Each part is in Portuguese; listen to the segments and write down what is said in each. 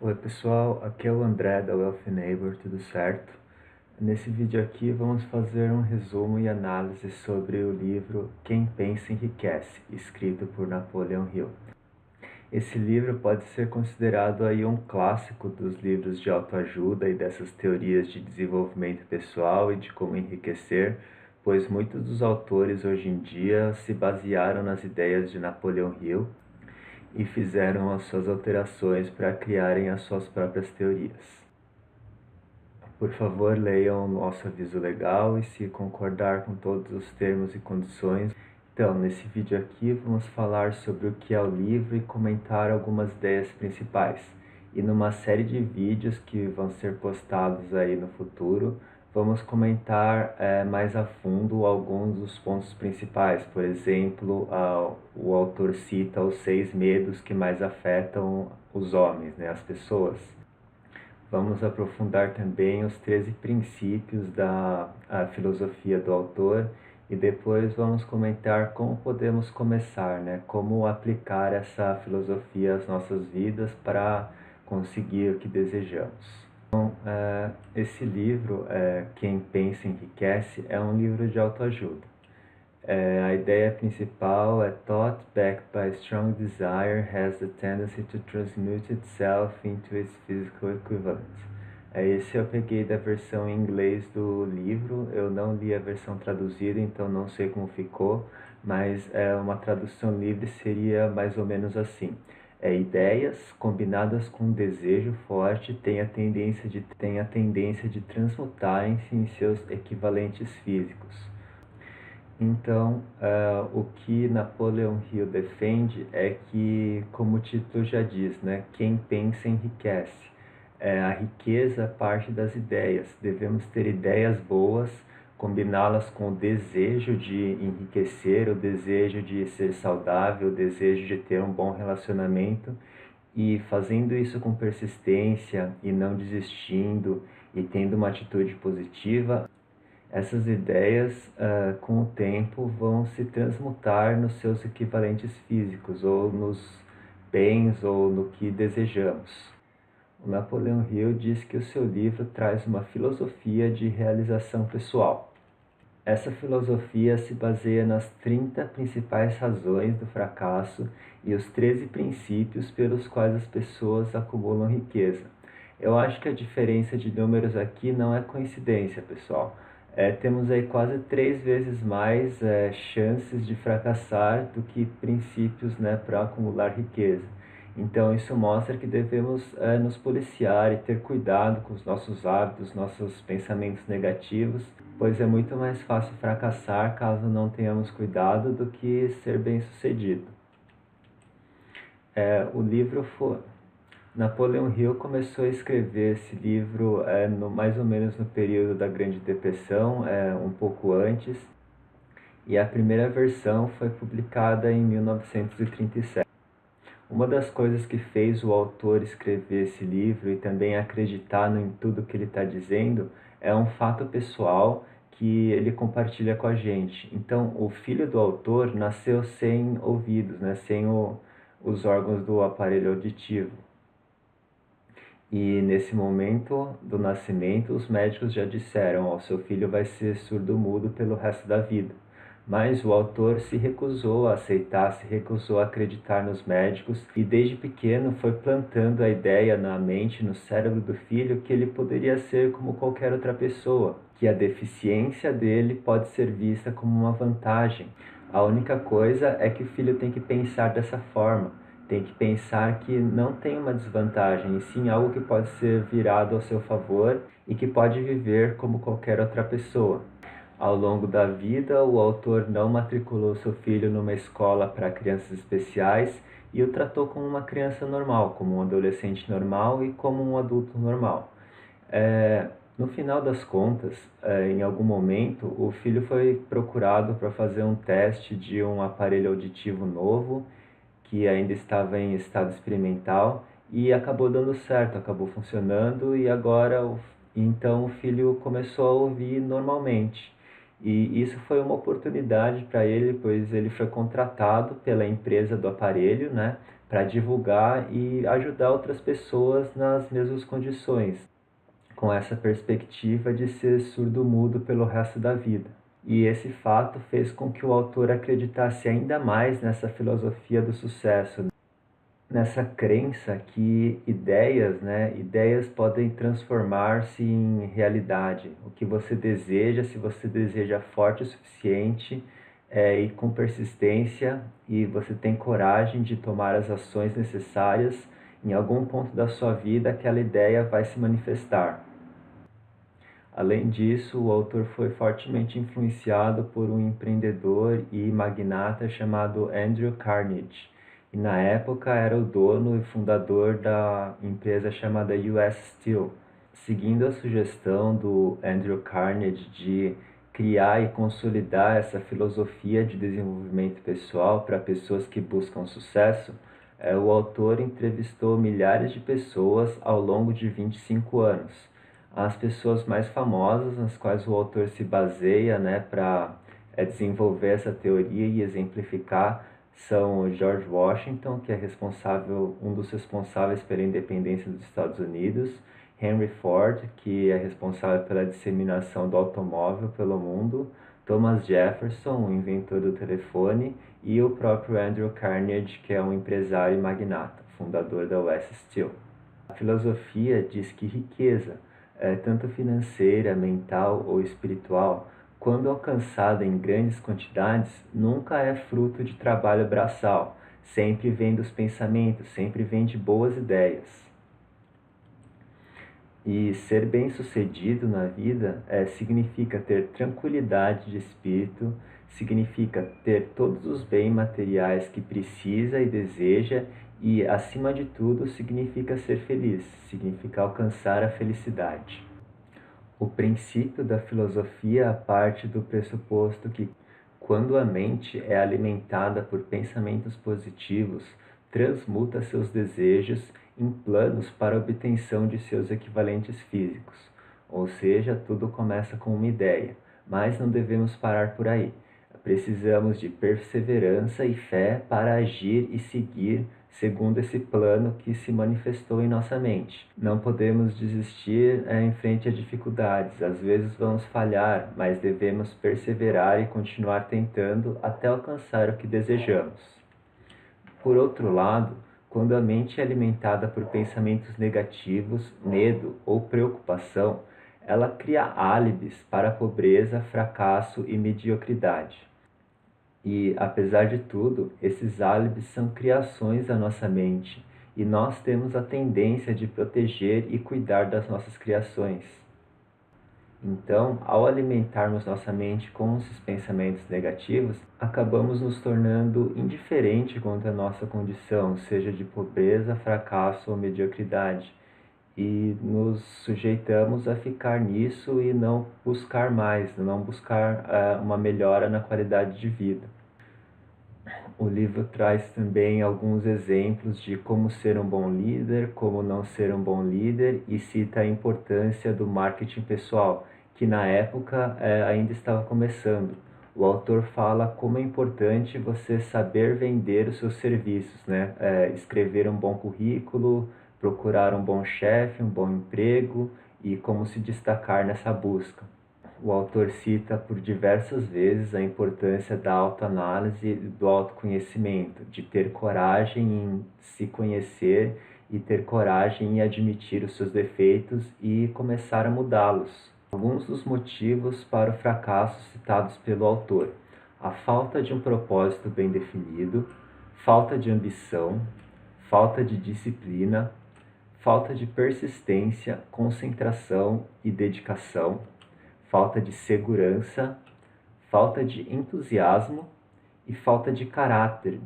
Oi pessoal, aqui é o André da Wealthy Neighbor, tudo certo? Nesse vídeo aqui vamos fazer um resumo e análise sobre o livro Quem Pensa Enriquece, escrito por Napoleon Hill. Esse livro pode ser considerado aí um clássico dos livros de autoajuda e dessas teorias de desenvolvimento pessoal e de como enriquecer, pois muitos dos autores hoje em dia se basearam nas ideias de Napoleon Hill e fizeram as suas alterações para criarem as suas próprias teorias. Por favor, leiam o nosso aviso legal e se concordar com todos os termos e condições. Então, nesse vídeo aqui vamos falar sobre o que é o livro e comentar algumas ideias principais. E numa série de vídeos que vão ser postados aí no futuro, vamos comentar mais a fundo alguns dos pontos principais. Por exemplo, o autor cita os 6 medos que mais afetam os homens, né, as pessoas. Vamos aprofundar também os 13 princípios da filosofia do autor e depois vamos comentar como podemos começar, né? Como aplicar essa filosofia às nossas vidas para conseguir o que desejamos. Então, esse livro, Quem Pensa Enriquece, é um livro de autoajuda. A ideia principal é thought backed by strong desire has the tendency to transmute itself into its physical equivalent. Esse eu peguei da versão em inglês do livro, eu não li a versão traduzida, então não sei como ficou, mas uma tradução livre seria mais ou menos assim. Ideias combinadas com um desejo forte têm a tendência de transmutarem-se em seus equivalentes físicos. Então, o que Napoleon Hill defende é que, como o título já diz, né, quem pensa enriquece. A riqueza parte das ideias. Devemos ter ideias boas, combiná-las com o desejo de enriquecer, o desejo de ser saudável, o desejo de ter um bom relacionamento, e fazendo isso com persistência e não desistindo e tendo uma atitude positiva, essas ideias, com o tempo, vão se transmutar nos seus equivalentes físicos, ou nos bens, ou no que desejamos. O Napoleon Hill diz que o seu livro traz uma filosofia de realização pessoal. Essa filosofia se baseia nas 30 principais razões do fracasso e os 13 princípios pelos quais as pessoas acumulam riqueza. Eu acho que a diferença de números aqui não é coincidência, pessoal. Temos aí quase 3 vezes mais chances de fracassar do que princípios, né, para acumular riqueza. Então isso mostra que devemos nos policiar e ter cuidado com os nossos hábitos, nossos pensamentos negativos, pois é muito mais fácil fracassar caso não tenhamos cuidado do que ser bem-sucedido. O livro foi... Napoleon Hill começou a escrever esse livro mais ou menos no período da Grande Depressão, um pouco antes, e a primeira versão foi publicada em 1937. Uma das coisas que fez o autor escrever esse livro e também acreditar em tudo que ele está dizendo é um fato pessoal que ele compartilha com a gente. Então, o filho do autor nasceu sem ouvidos, né, sem os órgãos do aparelho auditivo. E nesse momento do nascimento, os médicos já disseram: ó, seu filho vai ser surdo-mudo pelo resto da vida. Mas o autor se recusou a aceitar, se recusou a acreditar nos médicos e desde pequeno foi plantando a ideia na mente, no cérebro do filho, que ele poderia ser como qualquer outra pessoa, que a deficiência dele pode ser vista como uma vantagem. A única coisa é que o filho tem que pensar dessa forma. Tem que pensar que não tem uma desvantagem, e sim algo que pode ser virado ao seu favor e que pode viver como qualquer outra pessoa. Ao longo da vida, o autor não matriculou seu filho numa escola para crianças especiais e o tratou como uma criança normal, como um adolescente normal e como um adulto normal. No final das contas, em algum momento, o filho foi procurado para fazer um teste de um aparelho auditivo novo que ainda estava em estado experimental e acabou dando certo, acabou funcionando e agora então o filho começou a ouvir normalmente. E isso foi uma oportunidade para ele, pois ele foi contratado pela empresa do aparelho, né, para divulgar e ajudar outras pessoas nas mesmas condições, com essa perspectiva de ser surdo-mudo pelo resto da vida. E esse fato fez com que o autor acreditasse ainda mais nessa filosofia do sucesso, nessa crença que ideias podem transformar-se em realidade. O que você deseja, se você deseja forte o suficiente e com persistência, e você tem coragem de tomar as ações necessárias, em algum ponto da sua vida aquela ideia vai se manifestar. Além disso, o autor foi fortemente influenciado por um empreendedor e magnata chamado Andrew Carnegie, e na época era o dono e fundador da empresa chamada US Steel. Seguindo a sugestão do Andrew Carnegie de criar e consolidar essa filosofia de desenvolvimento pessoal para pessoas que buscam sucesso, o autor entrevistou milhares de pessoas ao longo de 25 anos. As pessoas mais famosas nas quais o autor se baseia, para desenvolver essa teoria e exemplificar são o George Washington, que é um dos responsáveis pela independência dos Estados Unidos, Henry Ford, que é responsável pela disseminação do automóvel pelo mundo, Thomas Jefferson, o inventor do telefone, e o próprio Andrew Carnegie, que é um empresário e magnata, fundador da US Steel. A filosofia diz que riqueza, tanto financeira, mental ou espiritual, quando alcançada em grandes quantidades, nunca é fruto de trabalho braçal, sempre vem dos pensamentos, sempre vem de boas ideias. E ser bem-sucedido na vida significa ter tranquilidade de espírito, significa ter todos os bens materiais que precisa e deseja e, acima de tudo, significa ser feliz, significa alcançar a felicidade. O princípio da filosofia parte do pressuposto que, quando a mente é alimentada por pensamentos positivos, transmuta seus desejos em planos para a obtenção de seus equivalentes físicos. Ou seja, tudo começa com uma ideia, mas não devemos parar por aí. Precisamos de perseverança e fé para agir e seguir segundo esse plano que se manifestou em nossa mente. Não podemos desistir em frente a dificuldades. Às vezes vamos falhar, mas devemos perseverar e continuar tentando até alcançar o que desejamos. Por outro lado, quando a mente é alimentada por pensamentos negativos, medo ou preocupação, ela cria álibis para a pobreza, fracasso e mediocridade. E, apesar de tudo, esses álibis são criações da nossa mente, e nós temos a tendência de proteger e cuidar das nossas criações. Então, ao alimentarmos nossa mente com esses pensamentos negativos, acabamos nos tornando indiferente quanto à nossa condição, seja de pobreza, fracasso ou mediocridade, e nos sujeitamos a ficar nisso e não buscar mais, não buscar uma melhora na qualidade de vida. O livro traz também alguns exemplos de como ser um bom líder, como não ser um bom líder, e cita a importância do marketing pessoal, que na época ainda estava começando. O autor fala como é importante você saber vender os seus serviços, escrever um bom currículo, procurar um bom chefe, um bom emprego e como se destacar nessa busca. O autor cita por diversas vezes a importância da autoanálise e do autoconhecimento, de ter coragem em se conhecer e ter coragem em admitir os seus defeitos e começar a mudá-los. Alguns dos motivos para o fracasso citados pelo autor: a falta de um propósito bem definido, falta de ambição, falta de disciplina, falta de persistência, concentração e dedicação, falta de segurança, falta de entusiasmo e falta de caráter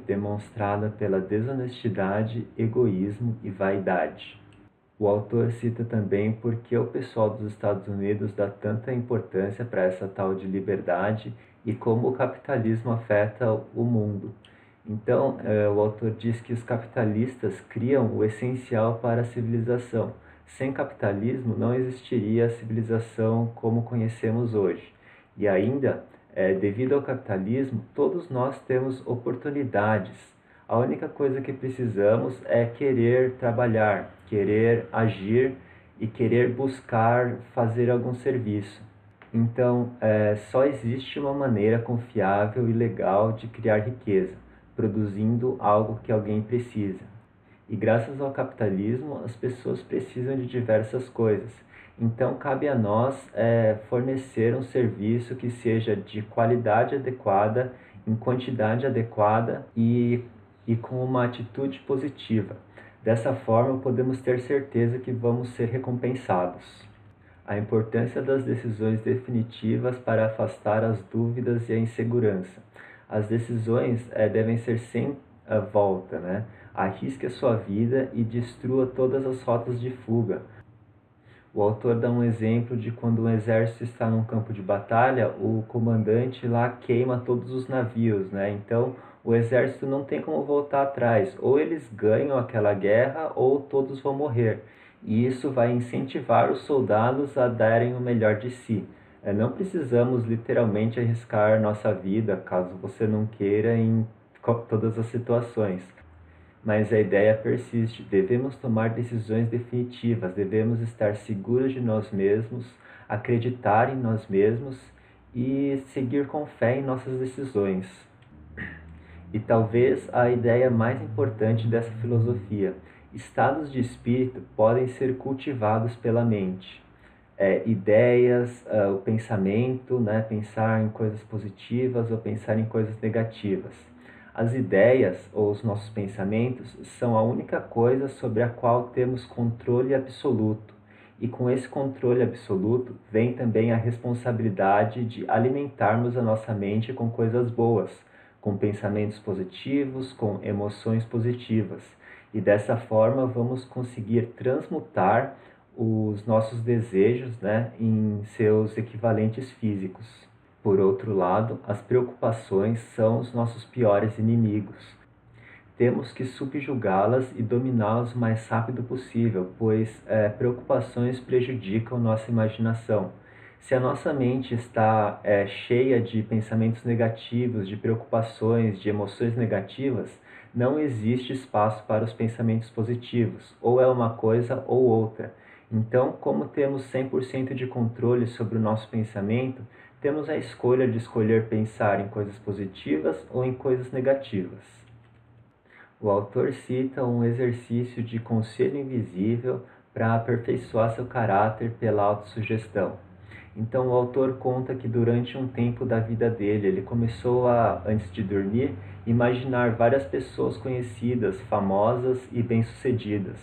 demonstrada pela desonestidade, egoísmo e vaidade. O autor cita também por que o pessoal dos Estados Unidos dá tanta importância para essa tal de liberdade e como o capitalismo afeta o mundo. Então, o autor diz que os capitalistas criam o essencial para a civilização. Sem capitalismo não existiria a civilização como conhecemos hoje. E ainda, Devido ao capitalismo, todos nós temos oportunidades. A única coisa que precisamos é querer trabalhar, querer agir e querer buscar fazer algum serviço. Então, só existe uma maneira confiável e legal de criar riqueza, produzindo algo que alguém precisa. E graças ao capitalismo, as pessoas precisam de diversas coisas. Então, cabe a nós fornecer um serviço que seja de qualidade adequada, em quantidade adequada e com uma atitude positiva. Dessa forma, podemos ter certeza que vamos ser recompensados. A importância das decisões definitivas para afastar as dúvidas e a insegurança. As decisões devem ser sem volta, né? Arrisque a sua vida e destrua todas as rotas de fuga. O autor dá um exemplo de quando um exército está num campo de batalha, o comandante lá queima todos os navios, né? Então, o exército não tem como voltar atrás. Ou eles ganham aquela guerra ou todos vão morrer. E isso vai incentivar os soldados a darem o melhor de si. Não precisamos literalmente arriscar nossa vida, caso você não queira, em todas as situações. Mas a ideia persiste. Devemos tomar decisões definitivas, devemos estar seguros de nós mesmos, acreditar em nós mesmos e seguir com fé em nossas decisões. E talvez a ideia mais importante dessa filosofia: estados de espírito podem ser cultivados pela mente. Ideias, o pensamento, né? Pensar em coisas positivas ou pensar em coisas negativas. As ideias ou os nossos pensamentos são a única coisa sobre a qual temos controle absoluto. E com esse controle absoluto vem também a responsabilidade de alimentarmos a nossa mente com coisas boas, com pensamentos positivos, com emoções positivas. E dessa forma vamos conseguir transmutar os nossos desejos, né, em seus equivalentes físicos. Por outro lado, as preocupações são os nossos piores inimigos. Temos que subjugá-las e dominá-las o mais rápido possível, pois preocupações prejudicam nossa imaginação. Se a nossa mente está cheia de pensamentos negativos, de preocupações, de emoções negativas, não existe espaço para os pensamentos positivos, ou é uma coisa ou outra. Então, como temos 100% de controle sobre o nosso pensamento, temos a escolha de escolher pensar em coisas positivas ou em coisas negativas. O autor cita um exercício de conselho invisível para aperfeiçoar seu caráter pela autossugestão. Então, o autor conta que durante um tempo da vida dele, ele começou a, antes de dormir, imaginar várias pessoas conhecidas, famosas e bem-sucedidas.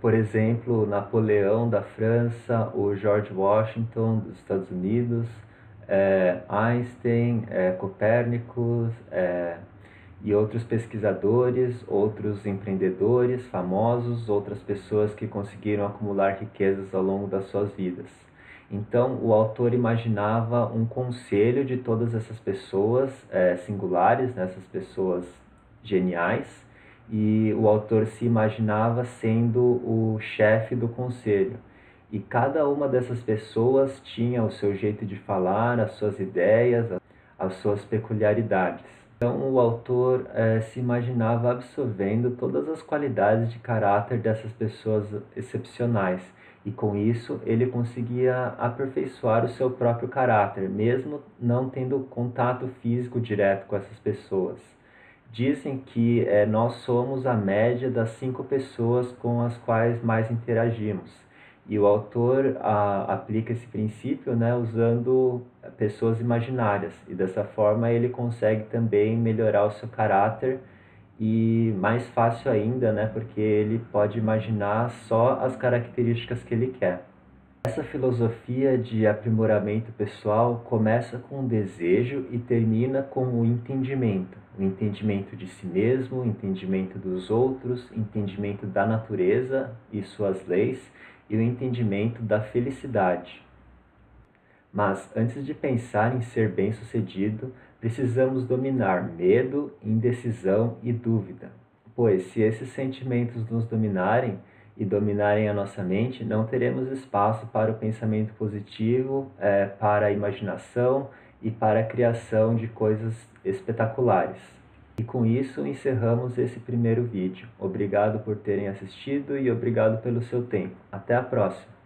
Por exemplo, Napoleão da França, o George Washington dos Estados Unidos, Einstein, Copérnicos e outros pesquisadores, outros empreendedores famosos, outras pessoas que conseguiram acumular riquezas ao longo das suas vidas. Então, o autor imaginava um conselho de todas essas pessoas singulares, né, essas pessoas geniais, e o autor se imaginava sendo o chefe do conselho. E cada uma dessas pessoas tinha o seu jeito de falar, as suas ideias, as suas peculiaridades. Então, o autor se imaginava absorvendo todas as qualidades de caráter dessas pessoas excepcionais. E com isso, ele conseguia aperfeiçoar o seu próprio caráter, mesmo não tendo contato físico direto com essas pessoas. Dizem que nós somos a média das 5 pessoas com as quais mais interagimos. E o autor aplica esse princípio, né, usando pessoas imaginárias. E dessa forma ele consegue também melhorar o seu caráter e mais fácil ainda, né, porque ele pode imaginar só as características que ele quer. Essa filosofia de aprimoramento pessoal começa com o desejo e termina com o entendimento de si mesmo, o entendimento dos outros, o entendimento da natureza e suas leis e o entendimento da felicidade. Mas antes de pensar em ser bem-sucedido, precisamos dominar medo, indecisão e dúvida. Pois se esses sentimentos nos dominarem e dominarem a nossa mente, não teremos espaço para o pensamento positivo, para a imaginação e para a criação de coisas espetaculares. E com isso encerramos esse primeiro vídeo. Obrigado por terem assistido e obrigado pelo seu tempo. Até a próxima!